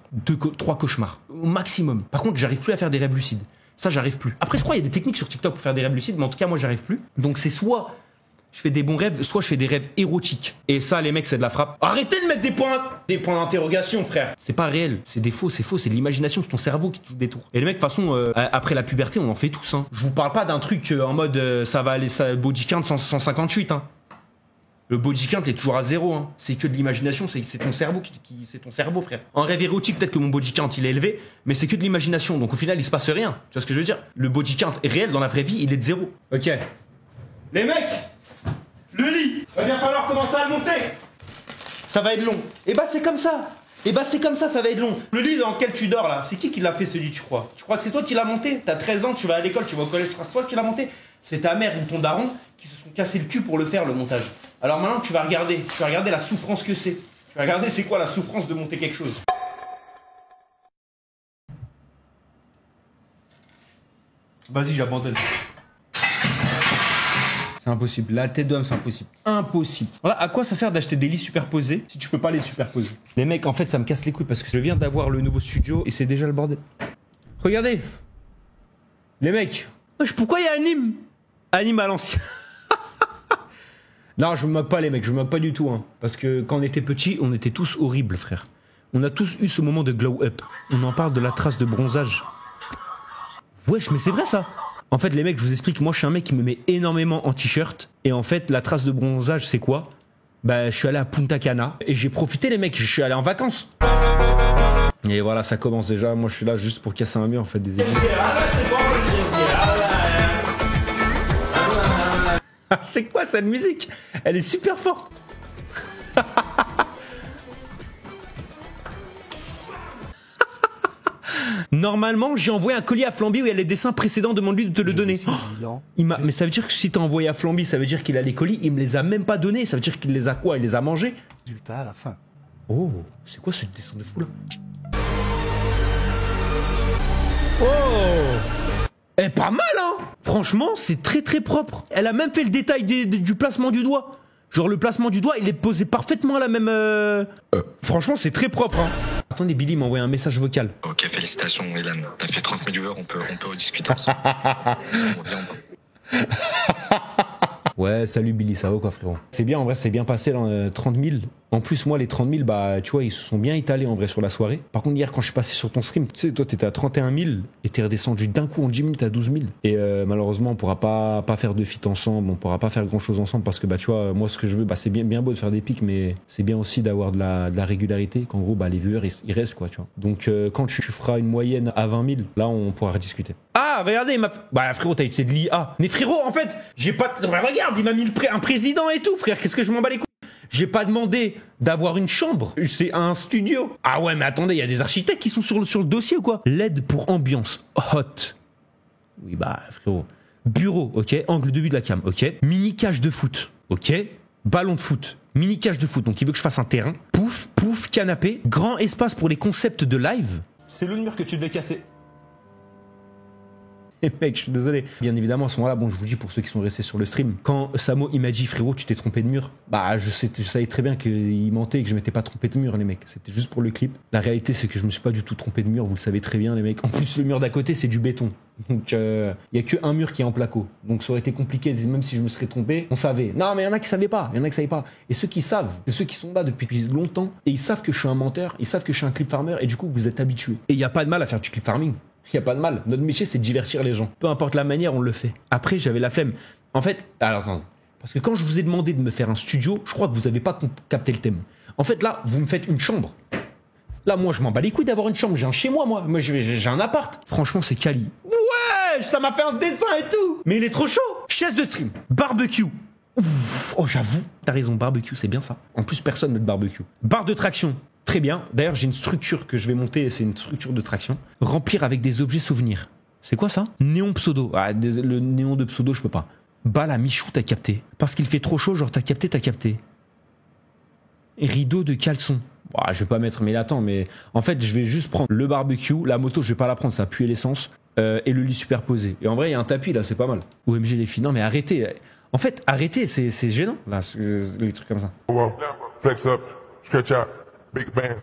3 cauchemars au maximum. Par contre, j'arrive plus à faire des rêves lucides. Ça, j'arrive plus. Après, je crois qu'il y a des techniques sur TikTok pour faire des rêves lucides, mais en tout cas, moi, j'arrive plus. Donc c'est soit je fais des bons rêves, soit je fais des rêves érotiques. Et ça, les mecs, c'est de la frappe. Arrêtez de mettre des points d'interrogation, frère. C'est pas réel, c'est des faux, c'est de l'imagination, c'est ton cerveau qui te joue des tours. Et les mecs, de toute façon, après la puberté, on en fait tous. Hein. Je vous parle pas d'un truc en mode ça va aller, ça, body count 158. Hein. Le body count, il est toujours à 0. Hein. C'est que de l'imagination, c'est ton cerveau c'est ton cerveau, frère. En rêve érotique, peut-être que mon body count, il est élevé, mais c'est que de l'imagination. Donc au final, il se passe rien. Tu vois ce que je veux dire? Le body count est réel dans la vraie vie, il est de 0. Ok. Les mecs, le lit, va bien falloir commencer à le monter. Ça va être long. Et bah c'est comme ça. Et bah c'est comme ça va être long. Le lit dans lequel tu dors là, c'est qui l'a fait ce lit, tu crois? Tu crois que c'est toi qui l'as monté? T'as 13 ans, tu vas à l'école, tu vas au collège, tu crois que c'est toi qui l'as monté? C'est ta mère ou ton daron qui se sont cassés le cul pour le faire, le montage. Alors maintenant tu vas regarder la souffrance que c'est. Tu vas regarder c'est quoi la souffrance de monter quelque chose. Vas-y, j'abandonne. C'est impossible. La tête d'homme, c'est impossible. Impossible. Voilà, à quoi ça sert d'acheter des lits superposés si tu peux pas les superposer? Les mecs, en fait, ça me casse les couilles parce que je viens d'avoir le nouveau studio et c'est déjà le bordel. Regardez. Les mecs. Pourquoi il y a Anime? Anime à l'ancien. Non, je me moque pas, les mecs. Je me moque pas du tout. Hein. Parce que quand on était petits, on était tous horribles, frère. On a tous eu ce moment de glow up. On en parle de la trace de bronzage. Wesh, mais c'est vrai ça. En fait, les mecs, je vous explique, moi je suis un mec qui me met énormément en t-shirt. Et en fait, la trace de bronzage, c'est quoi? Bah, je suis allé à Punta Cana. Et j'ai profité, les mecs, je suis allé en vacances. Et voilà, ça commence déjà. Moi, je suis là juste pour casser un mur, en fait, des équipes. C'est quoi cette musique? Elle est super forte. Normalement, j'ai envoyé un colis à Flamby où il y a les dessins précédents, demande-lui de te le donner. Mais ça veut dire que si t'as envoyé à Flamby, ça veut dire qu'il a les colis, il me les a même pas donnés, ça veut dire qu'il les a quoi? Il les a mangés? Résultat à la fin. Oh, c'est quoi ce dessin de fou là? Oh! Eh, pas mal, hein! Franchement, c'est très très propre. Elle a même fait le détail du placement du doigt. Genre, le placement du doigt, il est posé parfaitement à la même. Franchement, c'est très propre, hein. Attendez, Billy m'a envoyé un message vocal. Ok, félicitations, Elan. T'as fait 30 000 viewers, on peut rediscuter ensemble. Ouais, salut Billy, ça va quoi, frérot? C'est bien, en vrai, c'est bien passé, là, 30 000. En plus, moi, les 30 000, bah, tu vois, ils se sont bien étalés, en vrai, sur la soirée. Par contre, hier, quand je suis passé sur ton stream, tu sais, toi, t'étais à 31 000 et t'es redescendu d'un coup en 10 minutes à 12 000. Et malheureusement, on pourra pas faire de feat ensemble, on pourra pas faire grand chose ensemble parce que, bah, tu vois, moi, ce que je veux, bah, c'est bien beau de faire des pics, mais c'est bien aussi d'avoir de la régularité, qu'en gros, bah, les viewers, ils restent, quoi, tu vois. Donc, quand tu feras une moyenne à 20 000, là, on pourra rediscuter. Ah, regardez, bah, frérot, t'as utilisé de l'IA. Mais frérot, en fait, j'ai pas. Bah, regarde, il m'a mis un président et tout, frère, qu'est-ce que je m'en bats les couilles? J'ai pas demandé d'avoir une chambre, c'est un studio. Ah ouais, mais attendez, il y a des architectes qui sont sur le dossier ou quoi? LED pour ambiance hot. Oui, bah, frérot. Bureau, ok. Angle de vue de la cam, ok. Mini cage de foot, ok. Ballon de foot, mini cage de foot. Donc, il veut que je fasse un terrain. Pouf, pouf, canapé. Grand espace pour les concepts de live. C'est le mur que tu devais casser. Et mec, je suis désolé. Bien évidemment, à ce moment-là, bon, je vous dis pour ceux qui sont restés sur le stream, quand Samo il m'a dit frérot, tu t'es trompé de mur, bah je savais très bien qu'il mentait et que je m'étais pas trompé de mur, les mecs. C'était juste pour le clip. La réalité, c'est que je me suis pas du tout trompé de mur, vous le savez très bien, les mecs. En plus, le mur d'à côté, c'est du béton. Donc, il y a que un mur qui est en placo. Donc, ça aurait été compliqué, même si je me serais trompé, on savait. Non, mais il y en a qui savaient pas. Il y en a qui savaient pas. Et ceux qui savent, c'est ceux qui sont là depuis longtemps et ils savent que je suis un menteur, ils savent que je suis un clip farmer et du coup, vous êtes habitués. Et il y a pas de mal à faire du clip farming. Il n'y a pas de mal. Notre métier, c'est de divertir les gens. Peu importe la manière, on le fait. Après, j'avais la flemme. En fait, alors attends. Parce que quand je vous ai demandé de me faire un studio, je crois que vous n'avez pas capté le thème. En fait, là, vous me faites une chambre. Là, moi, je m'en bats les couilles d'avoir une chambre. J'ai un chez moi, moi. Moi, j'ai un appart. Franchement, c'est quali. Ouais, ça m'a fait un dessin et tout. Mais il est trop chaud. Chaise de stream. Barbecue. Ouf. Oh, j'avoue. T'as raison, barbecue, c'est bien ça. En plus, personne n'a de barbecue. Barre de traction. Très bien. D'ailleurs, j'ai une structure que je vais monter, c'est une structure de traction. Remplir avec des objets souvenirs. C'est quoi ça? Néon pseudo. Ah, le néon de pseudo, je peux pas. Balle à Michou, t'as capté. Parce qu'il fait trop chaud, genre t'as capté. Rideau de caleçon. Bah, je vais pas mettre, mais attends, mais en fait, je vais juste prendre le barbecue, la moto, je vais pas la prendre, ça va puer l'essence, et le lit superposé. Et en vrai, il y a un tapis là, c'est pas mal. OMG les filles, non mais arrêtez. En fait, arrêtez, c'est gênant, là, les trucs comme ça. Flex up, stretch out. Big bands.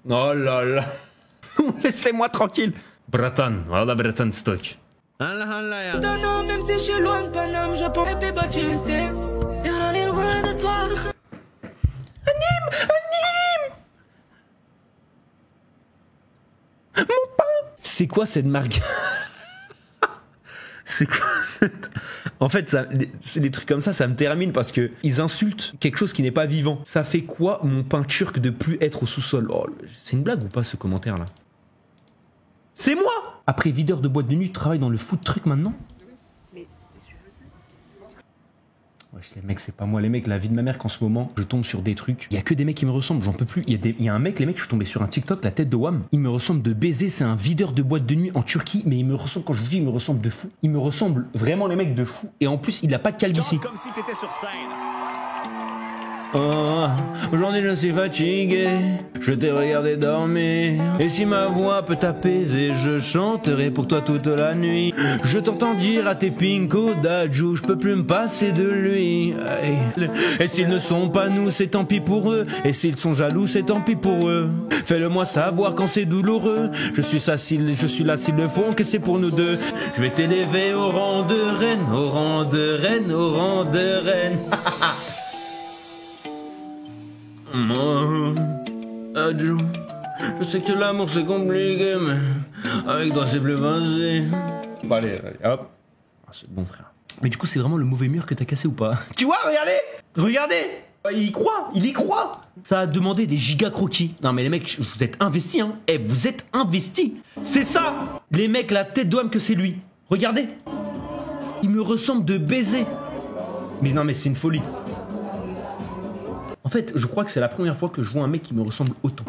Oh là là. Laissez-moi tranquille. Bratan, voilà Bratan stock. Non, même si je suis loin de Paname, je pourrais pas battre, tu le sais. Et on est loin de toi. Anime. Mon pain. C'est quoi cette marque? C'est quoi cette... En fait, c'est des trucs comme ça me termine parce que ils insultent quelque chose qui n'est pas vivant. Ça fait quoi mon pain turc de plus être au sous-sol? Oh, c'est une blague ou pas ce commentaire là? C'est moi. Après videur de boîte de nuit, tu travailles dans le food truc maintenant? Wesh, les mecs, c'est pas moi les mecs, la vie de ma mère qu'en ce moment, je tombe sur des trucs. Il y a que des mecs qui me ressemblent, j'en peux plus. Il y a un mec, les mecs, je suis tombé sur un TikTok, la tête de Wham. Il me ressemble de baiser, c'est un videur de boîte de nuit en Turquie, mais il me ressemble, quand je vous dis, il me ressemble de fou. Il me ressemble vraiment les mecs de fou. Et en plus, il a pas de calvitie. Comme si t'étais sur scène. Oh, aujourd'hui je suis fatigué, je t'ai regardé dormir. Et si ma voix peut t'apaiser, je chanterai pour toi toute la nuit. Je t'entends dire à tes pinko d'Adjou, je peux plus me passer de lui. Et s'ils ne sont pas nous, c'est tant pis pour eux. Et s'ils sont jaloux, c'est tant pis pour eux. Fais-le-moi savoir quand c'est douloureux. Je suis là s'ils le font, que c'est pour nous deux. Je vais t'élever au rang de reine, au rang de reine, au rang de reine. Adjou, je sais que l'amour c'est compliqué, mais avec toi c'est plus facile. Bon allez, hop. Ah, c'est bon frère. Mais du coup c'est vraiment le mauvais mur que t'as cassé ou pas? Tu vois, regardez. Il y croit. Ça a demandé des giga croquis. Non mais les mecs, vous êtes investis hein. Eh, vous êtes investis. C'est ça. Les mecs, la tête d'homme que c'est lui. Regardez. Il me ressemble de baiser. Mais non mais c'est une folie. En fait, je crois que c'est la première fois que je vois un mec qui me ressemble autant.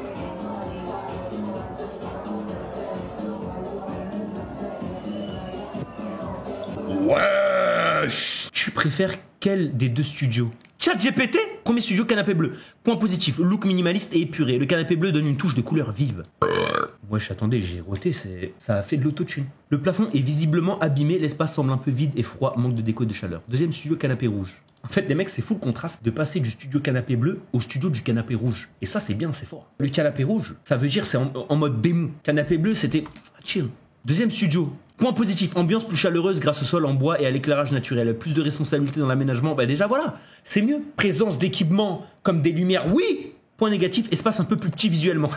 préfères quel des deux studios? ChatGPT, premier studio canapé bleu. Point positif, look minimaliste et épuré. Le canapé bleu donne une touche de couleur vive. Wesh, attendez, j'ai roté, ça a fait de l'autotune. Le plafond est visiblement abîmé, l'espace semble un peu vide et froid, manque de déco de chaleur. Deuxième studio canapé rouge. En fait, les mecs, c'est fou le contraste de passer du studio canapé bleu au studio du canapé rouge. Et ça, c'est bien, c'est fort. Le canapé rouge, ça veut dire c'est en mode démon. Canapé bleu, c'était chill. Deuxième studio. Point positif, ambiance plus chaleureuse grâce au sol en bois et à l'éclairage naturel. Plus de responsabilité dans l'aménagement, bah déjà voilà, c'est mieux. Présence d'équipements comme des lumières, oui. Point négatif, espace un peu plus petit visuellement.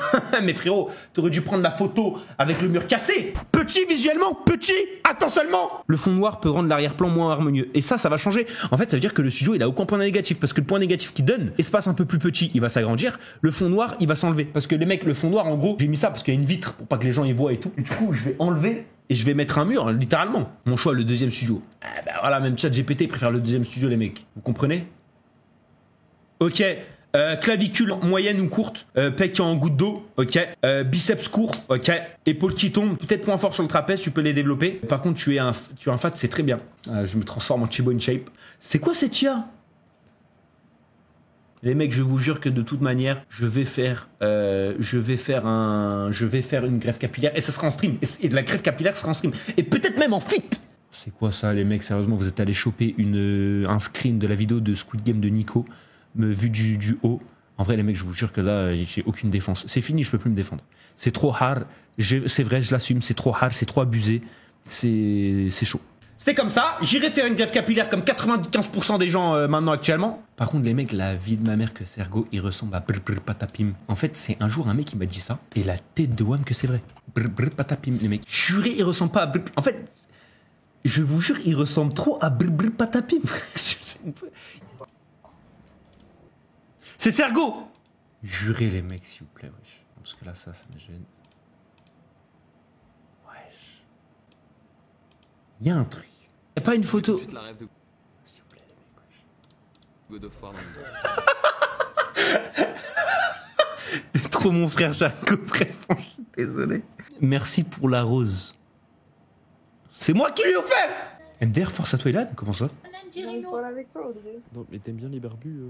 Mais frérot, t'aurais dû prendre la photo avec le mur cassé. Petit visuellement, petit, attends seulement. Le fond noir peut rendre l'arrière-plan moins harmonieux. Et ça va changer. En fait, ça veut dire que le studio, il a aucun point négatif. Parce que le point négatif qu'il donne, espace un peu plus petit, il va s'agrandir. Le fond noir, il va s'enlever. Parce que les mecs, le fond noir, en gros, j'ai mis ça parce qu'il y a une vitre pour pas que les gens y voient et tout. Et du coup, je vais enlever et je vais mettre un mur, littéralement. Mon choix, le deuxième studio. Ah bah voilà, même ChatGPT préfère le deuxième studio, les mecs. Vous comprenez? Ok. Clavicule moyenne ou courte, pec en goutte d'eau, ok. Biceps court, ok. Épaules qui tombent, peut-être point fort sur le trapèze, tu peux les développer. Par contre, tu es un fat, c'est très bien. Je me transforme en Chibo in shape. C'est quoi cette IA? Les mecs, je vous jure que de toute manière, je vais faire une greffe capillaire et ça sera en stream. Et de la greffe capillaire sera en stream. Et peut-être même en fit. C'est quoi ça, les mecs? Sérieusement, vous êtes allés choper un screen de la vidéo de Squid Game de Nico. Vu du haut. En vrai, les mecs, je vous jure que là, j'ai aucune défense. C'est fini, je peux plus me défendre. C'est trop hard. C'est vrai, je l'assume. C'est trop hard, c'est trop abusé. C'est chaud. C'est comme ça. J'irai faire une greffe capillaire comme 95% des gens maintenant actuellement. Par contre, les mecs, la vie de ma mère que Sergo, il ressemble à Brr Brr Patapim. En fait, c'est un jour un mec qui m'a dit ça. Et la tête de Wam que c'est vrai. Brr Brr Patapim, les mecs. Juré, il ressemble pas à Brr. En fait, je vous jure, il ressemble trop à Brr Brr Patapim. C'est Sergo! Jurez les mecs, s'il vous plaît, wesh. Parce que là, ça me gêne. Wesh. Il y a un truc. Y a pas une photo. S'il vous plaît, les mecs, wesh. God of War T'es trop mon frère, Sergo, frère. Je suis désolé. Merci pour la rose. C'est moi qui lui ai offert! MDR, force à toi, Elan? Comment ça? Je parle avec toi, Audrey. Non, mais t'aimes bien les barbus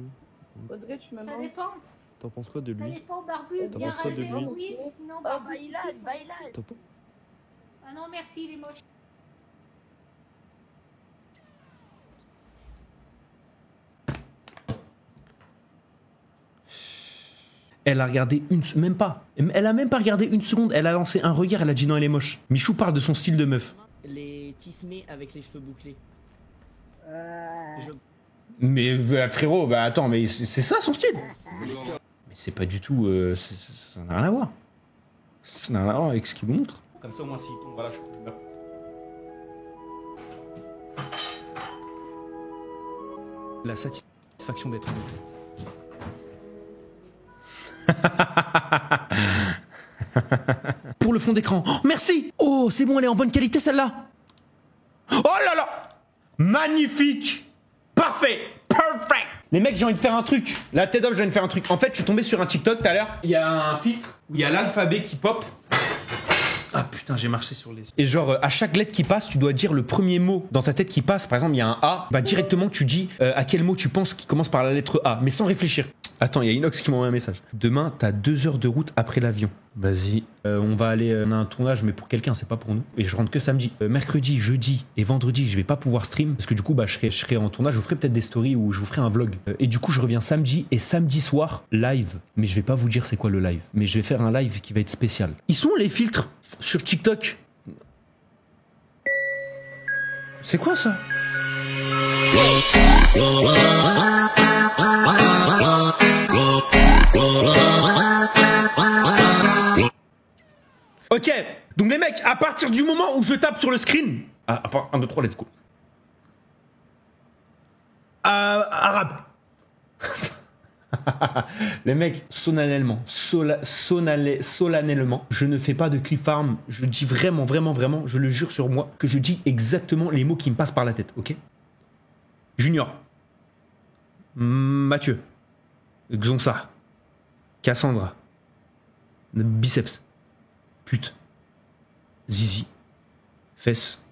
Audrey, tu m'aimes pas? Ça dépend. T'en penses quoi de lui? Ça dépend, Barbu. T'en penses quoi de lui? Oui, sinon, Oh, Barbu. Baïlan. Ah non, merci, il est moche. Elle a regardé même pas. Elle a même pas regardé une seconde. Elle a lancé un regard. Elle a dit non, elle est moche. Michou parle de son style de meuf. Les tismés avec les cheveux bouclés. Mais frérot, bah attends, mais c'est ça son style. Mais c'est pas du tout. Ça n'a rien à voir. Ça n'a rien à voir avec ce qu'il vous montre. Comme ça, au moins, s'il tombe, voilà, je meurs. La satisfaction d'être honnête. Pour le fond d'écran. Oh, merci. Oh, c'est bon, elle est en bonne qualité celle-là. Oh là là. Magnifique. Parfait. Perfect. Les mecs, j'ai envie de faire un truc. La tête d'homme, j'ai envie de faire un truc. En fait, je suis tombé sur un TikTok tout à l'heure. Il y a un filtre où il y a l'alphabet qui pop. Ah putain, j'ai marché sur les... Et genre, à chaque lettre qui passe, tu dois dire le premier mot dans ta tête qui passe. Par exemple, il y a un A. Bah directement, tu dis à quel mot tu penses qui commence par la lettre A. Mais sans réfléchir. Attends, il y a Inox qui m'a envoyé un message. Demain, t'as 2 heures de route après l'avion. Vas-y. On va aller... on a un tournage, mais pour quelqu'un, c'est pas pour nous. Et je rentre que samedi. Mercredi, jeudi et vendredi, je vais pas pouvoir stream. Parce que du coup, bah, je serai en tournage. Je vous ferai peut-être des stories ou je vous ferai un vlog. Et du coup, je reviens samedi. Et samedi soir, live. Mais je vais pas vous dire c'est quoi le live. Mais je vais faire un live qui va être spécial. Ils sont les filtres sur TikTok. C'est quoi ça? Ok, donc les mecs, à partir du moment où je tape sur le screen... Ah, 1, 2, 3, let's go. Arabe. Les mecs, solennellement, solennellement, je ne fais pas de clip farm. Je dis vraiment, je le jure sur moi, que je dis exactement les mots qui me passent par la tête, ok? Junior. Mathieu. Xonsa. Cassandra. Biceps. Pute. Zizi. Fesse.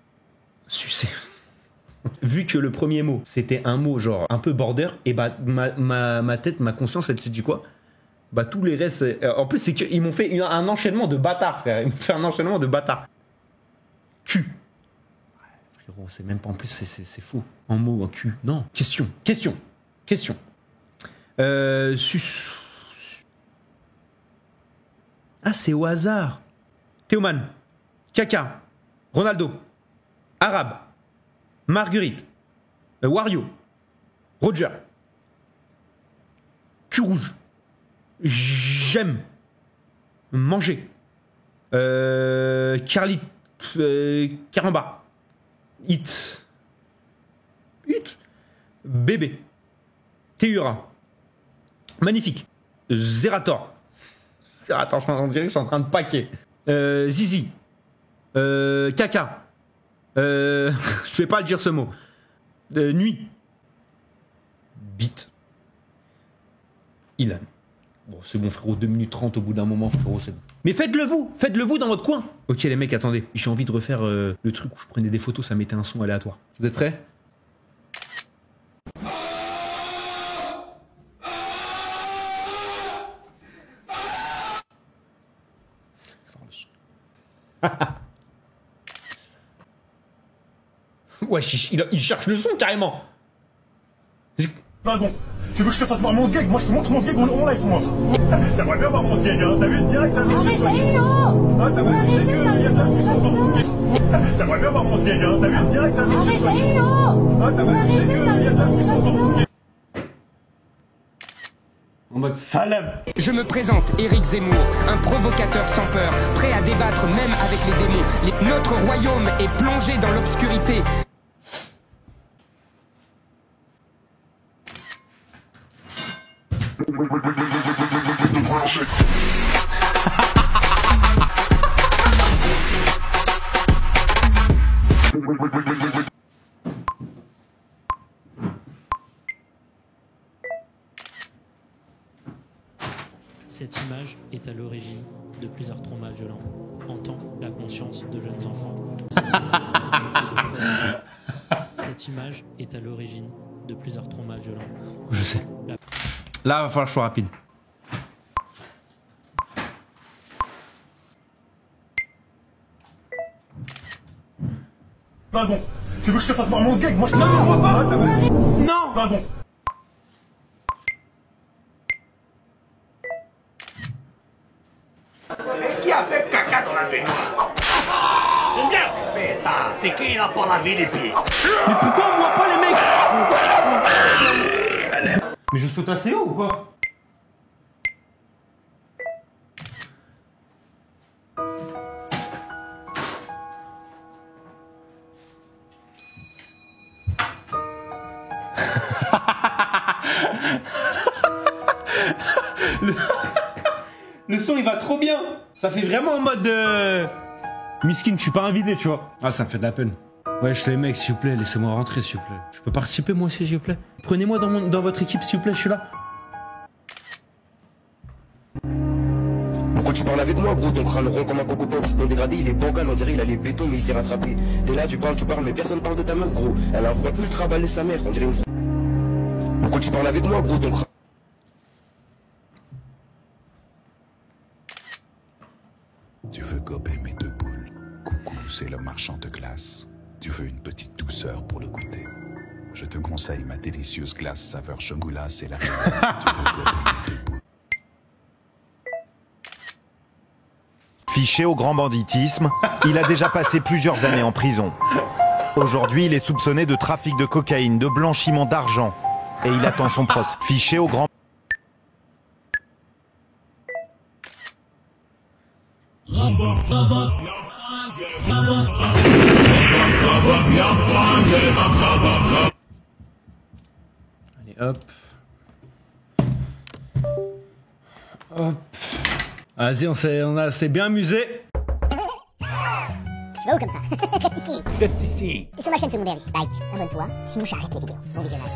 Sucé. Vu que le premier mot, c'était un mot genre un peu border, et bah ma tête, ma conscience, elle s'est dit quoi? Bah tous les restes... En plus, c'est qu'ils m'ont fait un enchaînement de bâtards, frère. Ils m'ont fait un enchaînement de bâtards. Cul. Ouais, frérot, c'est même pas... En plus, c'est faux. En mot, en cul. Non. Question. Ah, c'est au hasard. Théoman. Caca. Ronaldo. Arabe. Marguerite. Wario. Roger. Cul rouge. J'aime. Manger. Carly. Caramba. Hit. Bébé. Théura. Magnifique. Zerator. Attends, on dirait que je suis en train de paquer. Zizi. Caca. Je vais pas dire ce mot. Nuit. Bite. Ilan. Bon, c'est bon, frérot, 2 minutes 30 au bout d'un moment, frérot, c'est bon. Mais faites-le vous dans votre coin. Ok, les mecs, attendez. J'ai envie de refaire le truc où je prenais des photos, ça mettait un son aléatoire. Vous êtes prêts? Ouais, il cherche le son carrément. Dragon, tu veux que je te fasse voir mon sgeg? Moi je te montre mon sgeg en live moi. T'aimerais bien voir mon sgeg, hein? T'as vu direct la musique? Ah, t'as vu, tu sais qu'il y a de la puissance dans mon sgeg. T'aimerais bien voir mon sgeg, hein? T'as vu direct la musique? Ah, t'as vu, tu sais qu'il y a de la puissance dans mon sgeg. En mode salam. Je me présente, Éric Zemmour, un provocateur sans peur, prêt à débattre même avec les démons. Notre royaume est plongé dans l'obscurité. Cette image est à l'origine de plusieurs traumas violents, hantant la conscience de jeunes enfants. Cette image est à l'origine de plusieurs traumas violents. Je sais. Là, va falloir que je sois rapide. Dragon, tu veux que je te fasse voir mon sgeg? Moi je te vois pas. Non. Dragon. Qui a fait caca dans la baignoire? J'aime bien. Pétard, c'est qui il a pas lavé les pieds? Mais pourquoi on voit pas les mecs? Mais je saute assez haut ou quoi? Le son il va trop bien. Ça fait vraiment en mode Miskin, je suis pas invité, tu vois. Ah, ça me fait de la peine. Wesh les mecs, s'il vous plaît, laissez-moi rentrer, s'il vous plaît. Je peux participer moi aussi, s'il vous plaît. Prenez-moi dans votre équipe, s'il vous plaît, je suis là. Pourquoi tu parles avec moi, gros? Ton crâne rond comme un coco pop, non dégradé, il est bancal, on dirait il a les bétons, mais il s'est rattrapé. T'es là, tu parles, mais personne parle de ta meuf, gros. Elle a un front ultra balai sa mère, on dirait une... Pourquoi tu parles avec moi, gros? Ton crâne... Tu veux gober mes 2 boules. Coucou, c'est le marchand de glace. Tu veux une petite douceur pour le goûter. Je te conseille ma délicieuse glace saveur chocolat, c'est la meilleure. Tu veux gober mes 2 boules. Fiché au grand banditisme, il a déjà passé plusieurs années en prison. Aujourd'hui, il est soupçonné de trafic de cocaïne, de blanchiment d'argent. Et il attend son procès. Fiché au grand... Allez, hop. Hop. Vas-y, on s'est bien amusé. Tu vas où comme ça? Reste ici. Reste ici. Et sur ma chaîne secondaire ici. Like, abonne-toi, sinon j'arrête les vidéos. Bon visionnage.